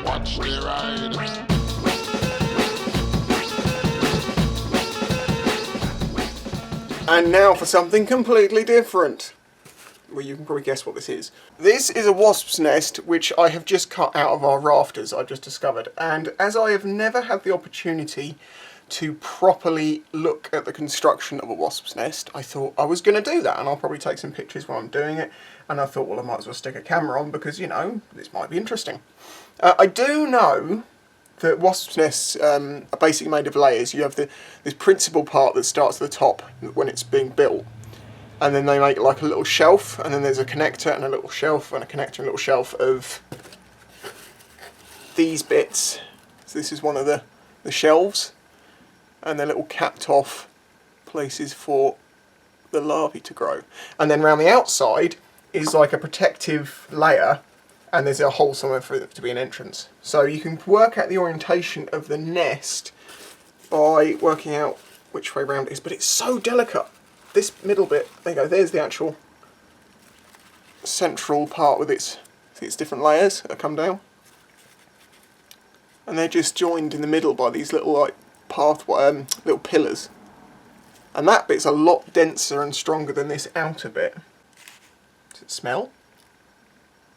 Watch the ride. And now for something completely different. Well, you can probably guess what this is. This is a wasp's nest which I have just cut out of our rafters, I've just discovered. And as I have never had the opportunity to properly look at the construction of a wasp's nest, I thought I was going to do that, and I'll probably take some pictures while I'm doing it. And I thought, well, I might as well stick a camera on because, you know, this might be interesting. I do know that wasp's nests are basically made of layers. You have this principal part that starts at the top when it's being built, and then they make like a little shelf, and then there's a connector and a little shelf and a connector and a little shelf of these bits. So this is one of the shelves, and they're little capped off places for the larvae to grow. And then around the outside is like a protective layer, and there's a hole somewhere for it to be an entrance. So you can work out the orientation of the nest by working out which way round it is, but it's so delicate. This middle bit, there you go, there's the actual central part with its different layers that come down. And they're just joined in the middle by these little like pathway, little pillars. And that bit's a lot denser and stronger than this outer bit. Does it smell?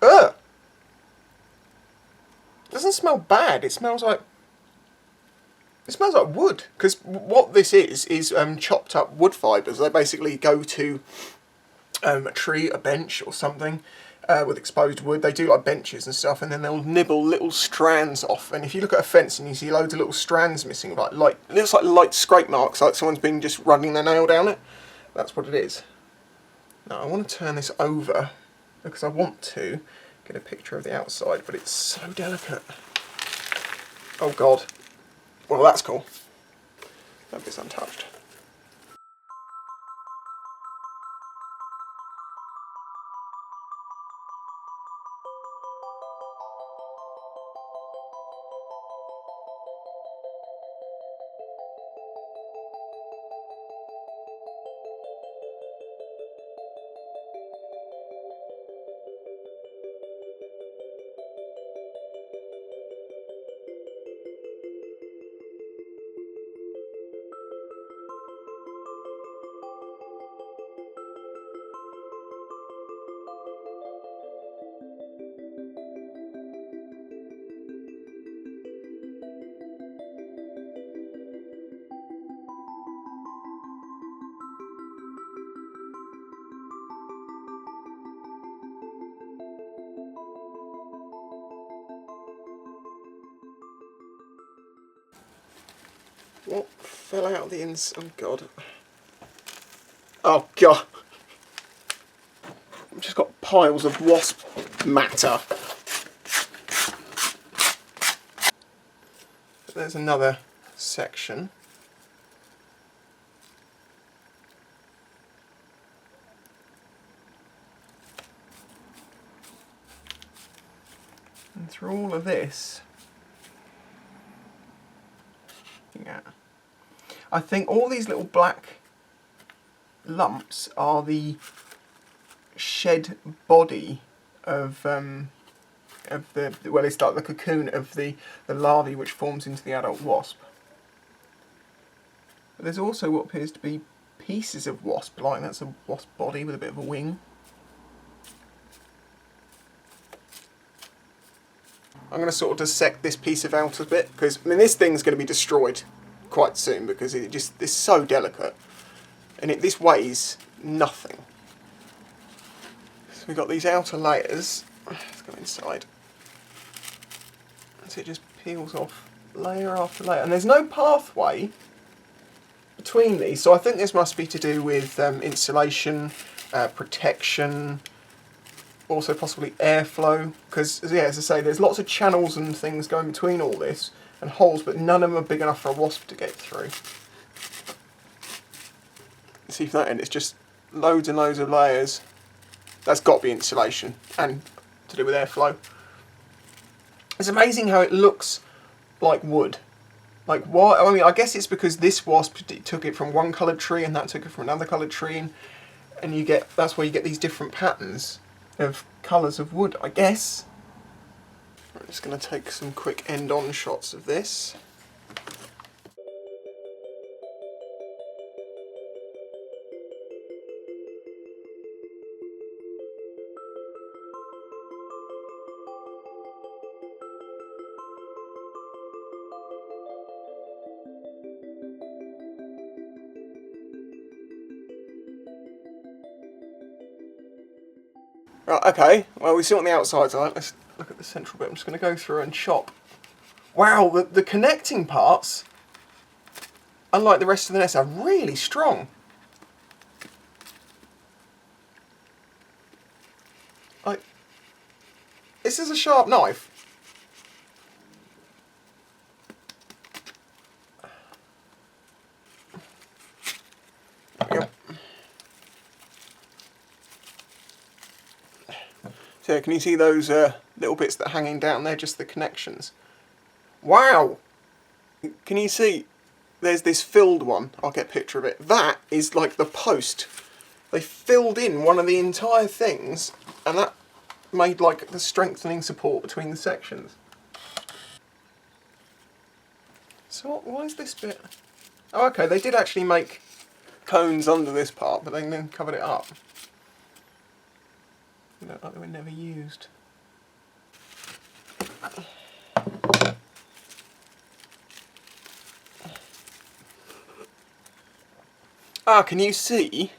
Ugh! It doesn't smell bad, it smells like wood, because what this is chopped up wood fibres. They basically go to a tree, a bench or something with exposed wood. They do like benches and stuff, and then they'll nibble little strands off. And if you look at a fence and you see loads of little strands missing, like looks like light scrape marks, like someone's been just running their nail down it. That's what it is. Now I want to turn this over because I want to get a picture of the outside, but it's so delicate. Oh god. Well, that's cool. That bit's untouched. What fell out of the inside? Oh god. Oh god. I've just got piles of wasp matter. There's another section. And through all of this, yeah, I think all these little black lumps are the shed body of the, well, it's like the cocoon of the larvae which forms into the adult wasp. But there's also what appears to be pieces of wasp, like that's a wasp body with a bit of a wing. I'm going to sort of dissect this piece of outer bit, because I mean this thing's going to be destroyed quite soon because it's so delicate, and this weighs nothing. So we've got these outer layers. Let's go inside. So it just peels off layer after layer, and there's no pathway between these. So I think this must be to do with insulation, protection. Also possibly airflow, because yeah, as I say, there's lots of channels and things going between all this, and holes, but none of them are big enough for a wasp to get through. See from that end, it's just loads and loads of layers. That's got to be insulation, and to do with airflow. It's amazing how it looks like wood. Like why? I mean, I guess it's because this wasp took it from one coloured tree, and that took it from another coloured tree, and you get, that's where you get these different patterns of colours of wood, I guess. just going to take some quick end-on shots of this. Right, okay, well we see what the outside's like. Let's look at the central bit. I'm just going to go through and chop. Wow, the connecting parts, unlike the rest of the nest, are really strong. Like, this is a sharp knife. Yep. So can you see those little bits that are hanging down there, just the connections? Wow! Can you see? There's this filled one. I'll get a picture of it. That is like the post. They filled in one of the entire things, and that made like the strengthening support between the sections. So why is this bit? Oh, okay, they did actually make cones under this part, but they then covered it up. They look like they were never used. Ah, can you see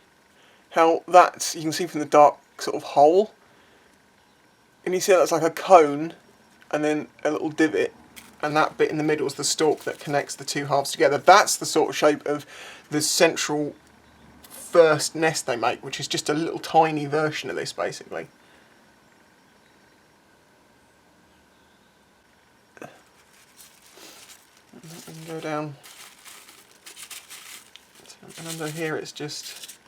how that's, you can see from the dark sort of hole, and you see that's like a cone and then a little divot, and that bit in the middle is the stalk that connects the two halves together. That's the sort of shape of the central first nest they make, which is just a little tiny version of this basically. And then we can go down, and under here it's just,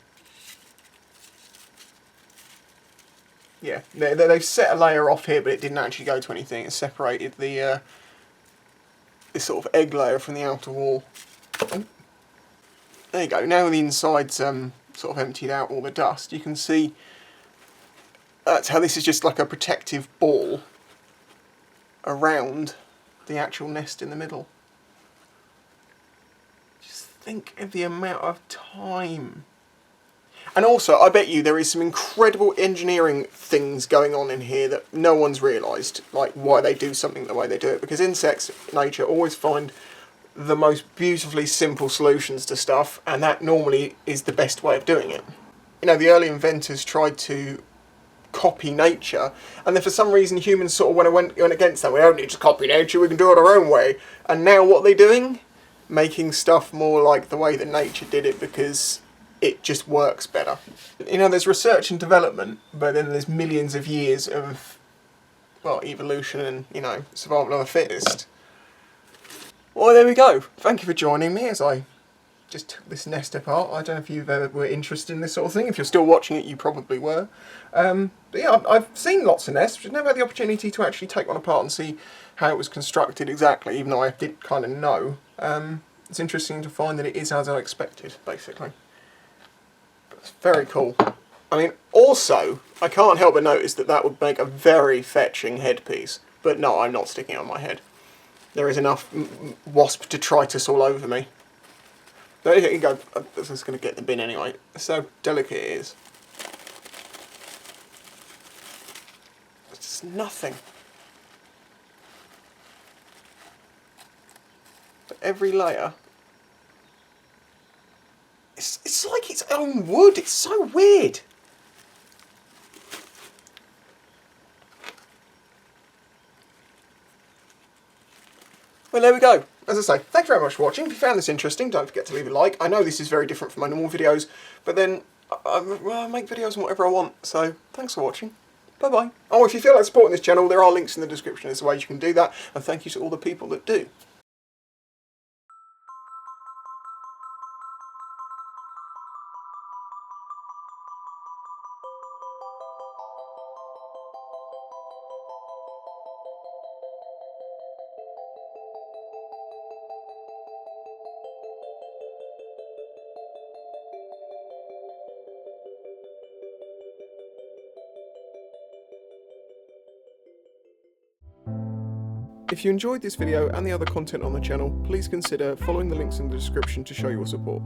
yeah, they've set a layer off here, but it didn't actually go to anything. It separated the this sort of egg layer from the outer wall. Oh. There you go. Now the inside's sort of emptied out all the dust, you can see that's how this is just like a protective ball around the actual nest in the middle. Just think of the amount of time. And also, I bet you there is some incredible engineering things going on in here that no one's realised, like why they do something the way they do it. Because insects, nature, always find the most beautifully simple solutions to stuff, and that normally is the best way of doing it. You know, the early inventors tried to copy nature, and then for some reason humans sort of went against that. We don't need to copy nature, we can do it our own way. And now what are they doing? Making stuff more like the way that nature did it, because it just works better. You know, there's research and development, but then there's millions of years of, well, evolution and, you know, survival of the fittest. Well, there we go. Thank you for joining me as I just took this nest apart. I don't know if you ever were interested in this sort of thing. If you're still watching it, you probably were. But yeah, I've seen lots of nests, but never had the opportunity to actually take one apart and see how it was constructed exactly, even though I did kind of know. It's interesting to find that it is as I expected, basically. But it's very cool. I mean, also, I can't help but notice that that would make a very fetching headpiece. But no, I'm not sticking it on my head. There is enough wasp detritus all over me. There you go. I'm just going to get the bin anyway. So delicate it is. It's just nothing. But every layer, it's like its own wood. It's so weird. Well, there we go. As I say, thanks very much for watching. If you found this interesting, don't forget to leave a like. I know this is very different from my normal videos, but then I make videos on whatever I want, so thanks for watching. Bye-bye. Oh, if you feel like supporting this channel, there are links in the description as to ways you can do that, and thank you to all the people that do. If you enjoyed this video and the other content on the channel, please consider following the links in the description to show your support.